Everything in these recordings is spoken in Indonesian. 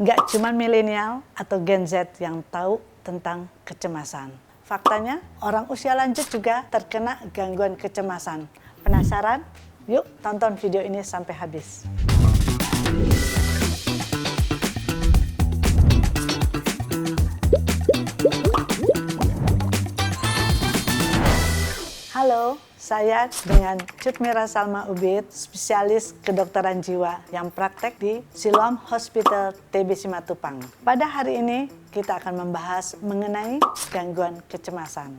Nggak cuma milenial atau Gen Z yang tahu tentang kecemasan. Faktanya, orang usia lanjut juga terkena gangguan kecemasan. Penasaran? Yuk tonton video ini sampai habis. Halo, saya dengan Cutmira Salma Ubid, spesialis kedokteran jiwa yang praktek di Siloam Hospital TB Simatupang. Pada hari ini kita akan membahas mengenai gangguan kecemasan.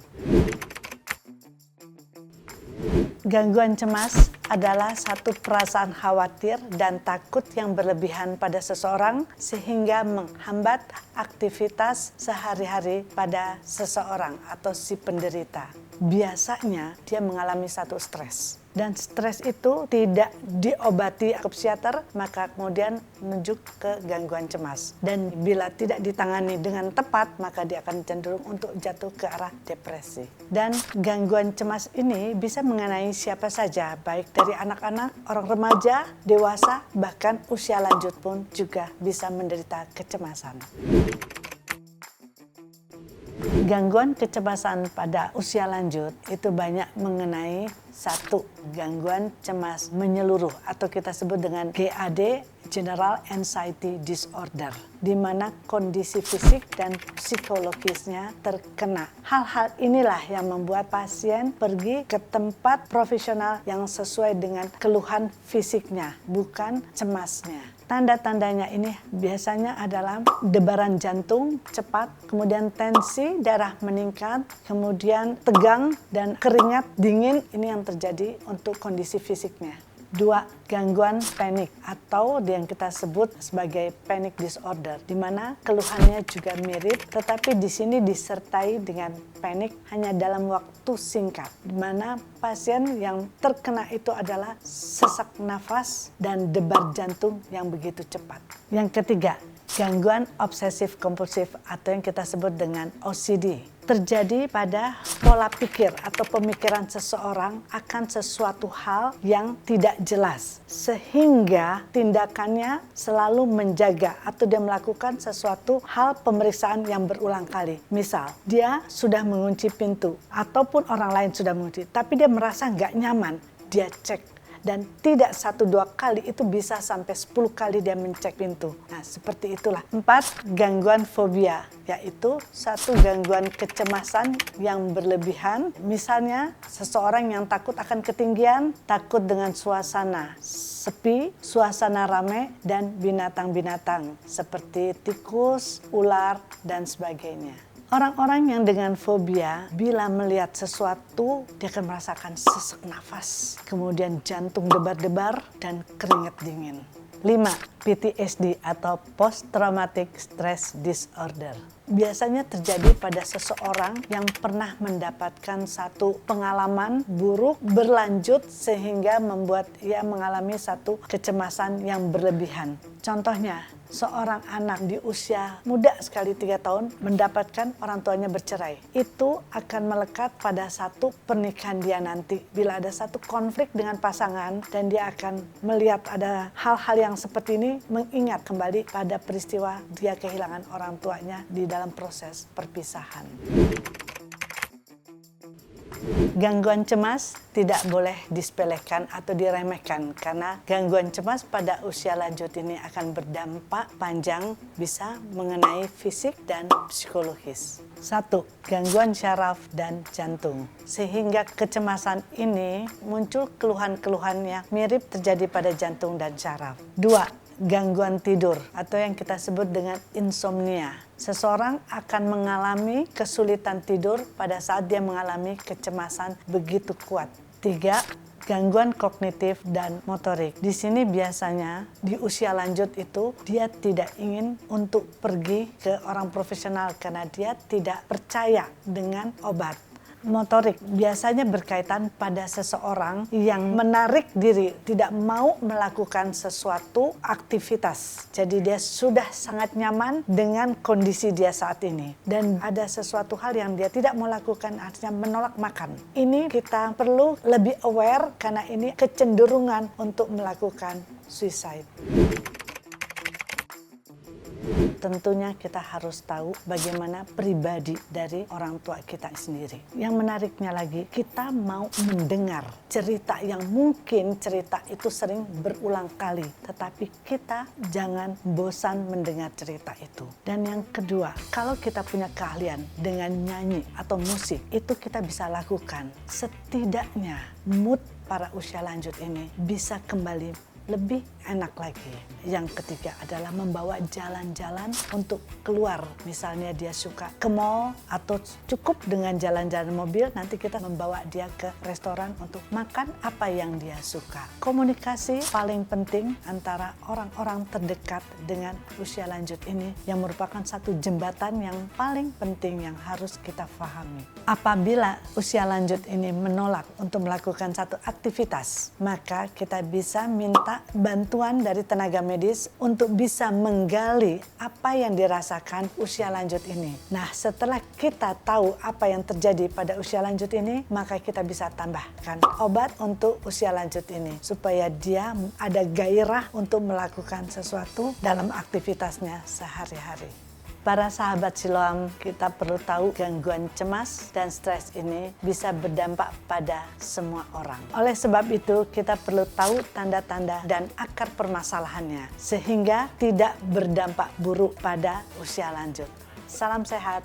Gangguan cemas adalah satu perasaan khawatir dan takut yang berlebihan pada seseorang sehingga menghambat aktivitas sehari-hari pada seseorang atau si penderita. Biasanya dia mengalami satu stres. Dan stres itu tidak diobati ke psikiater, maka kemudian menuju ke gangguan cemas. Dan bila tidak ditangani dengan tepat, maka dia akan cenderung untuk jatuh ke arah depresi. Dan gangguan cemas ini bisa mengenai siapa saja, baik dari anak-anak, orang remaja, dewasa, bahkan usia lanjut pun juga bisa menderita kecemasan. Gangguan kecemasan pada usia lanjut itu banyak mengenai satu, gangguan cemas menyeluruh atau kita sebut dengan GAD, General Anxiety Disorder, di mana kondisi fisik dan psikologisnya terkena. Hal-hal inilah yang membuat pasien pergi ke tempat profesional yang sesuai dengan keluhan fisiknya, bukan cemasnya. Tanda-tandanya ini biasanya adalah debaran jantung cepat, kemudian tensi darah meningkat, kemudian tegang dan keringat dingin, ini yang terjadi untuk kondisi fisiknya. 2. Gangguan panik atau yang kita sebut sebagai panic disorder, di mana keluhannya juga mirip, tetapi di sini disertai dengan panik hanya dalam waktu singkat, di mana pasien yang terkena itu adalah sesak nafas dan debar jantung yang begitu cepat. Yang ketiga, gangguan obsesif kompulsif atau yang kita sebut dengan OCD. Terjadi pada pola pikir atau pemikiran seseorang akan sesuatu hal yang tidak jelas, sehingga tindakannya selalu menjaga atau dia melakukan sesuatu hal pemeriksaan yang berulang kali. Misal, dia sudah mengunci pintu ataupun orang lain sudah mengunci, tapi dia merasa nggak nyaman, dia cek. Dan tidak 1-2 kali, itu bisa sampai 10 kali dia mencek pintu. Nah, seperti itulah. 4. Gangguan fobia, yaitu satu gangguan kecemasan yang berlebihan. Misalnya, seseorang yang takut akan ketinggian, takut dengan suasana sepi, suasana ramai, dan binatang-binatang seperti tikus, ular, dan sebagainya. Orang-orang yang dengan fobia, bila melihat sesuatu, dia akan merasakan sesak nafas, kemudian jantung debar-debar, dan keringat dingin. 5. PTSD atau Post Traumatic Stress Disorder. Biasanya terjadi pada seseorang yang pernah mendapatkan satu pengalaman buruk berlanjut sehingga membuat ia mengalami satu kecemasan yang berlebihan. Contohnya, seorang anak di usia muda sekali 3 tahun mendapatkan orang tuanya bercerai. Itu akan melekat pada satu pernikahan dia nanti. Bila ada satu konflik dengan pasangan dan dia akan melihat ada hal-hal yang seperti ini, mengingat kembali pada peristiwa dia kehilangan orang tuanya di dalam proses perpisahan. Gangguan cemas tidak boleh disepelekan atau diremehkan karena gangguan cemas pada usia lanjut ini akan berdampak panjang, bisa mengenai fisik dan psikologis. 1. Gangguan syaraf dan jantung. Sehingga kecemasan ini muncul keluhan-keluhan yang mirip terjadi pada jantung dan syaraf. 2. Gangguan tidur atau yang kita sebut dengan insomnia. Seseorang akan mengalami kesulitan tidur pada saat dia mengalami kecemasan begitu kuat. 3. Gangguan kognitif dan motorik. Di sini biasanya di usia lanjut itu dia tidak ingin untuk pergi ke orang profesional karena dia tidak percaya dengan obat. Motorik biasanya berkaitan pada seseorang yang menarik diri, tidak mau melakukan sesuatu aktivitas. Jadi dia sudah sangat nyaman dengan kondisi dia saat ini. Dan ada sesuatu hal yang dia tidak mau lakukan, artinya menolak makan. Ini kita perlu lebih aware karena ini kecenderungan untuk melakukan suicide. tentunya kita harus tahu bagaimana pribadi dari orang tua kita sendiri. Yang menariknya lagi, kita mau mendengar cerita yang mungkin cerita itu sering berulang kali, tetapi kita jangan bosan mendengar cerita itu. Dan yang kedua, kalau kita punya keahlian dengan nyanyi atau musik, itu kita bisa lakukan. Setidaknya mood para usia lanjut ini bisa kembali lebih enak lagi. Yang ketiga adalah membawa jalan-jalan untuk keluar. Misalnya dia suka ke mall atau cukup dengan jalan-jalan mobil, nanti kita membawa dia ke restoran untuk makan apa yang dia suka. Komunikasi paling penting antara orang-orang terdekat dengan usia lanjut ini yang merupakan satu jembatan yang paling penting yang harus kita pahami. Apabila usia lanjut ini menolak untuk melakukan satu aktivitas, maka kita bisa minta bantuan dari tenaga medis untuk bisa menggali apa yang dirasakan usia lanjut ini. Nah, setelah kita tahu apa yang terjadi pada usia lanjut ini, maka kita bisa tambahkan obat untuk usia lanjut ini supaya dia ada gairah untuk melakukan sesuatu dalam aktivitasnya sehari-hari. Para sahabat Siloam, kita perlu tahu gangguan cemas dan stres ini bisa berdampak pada semua orang. Oleh sebab itu, kita perlu tahu tanda-tanda dan akar permasalahannya sehingga tidak berdampak buruk pada usia lanjut. Salam sehat.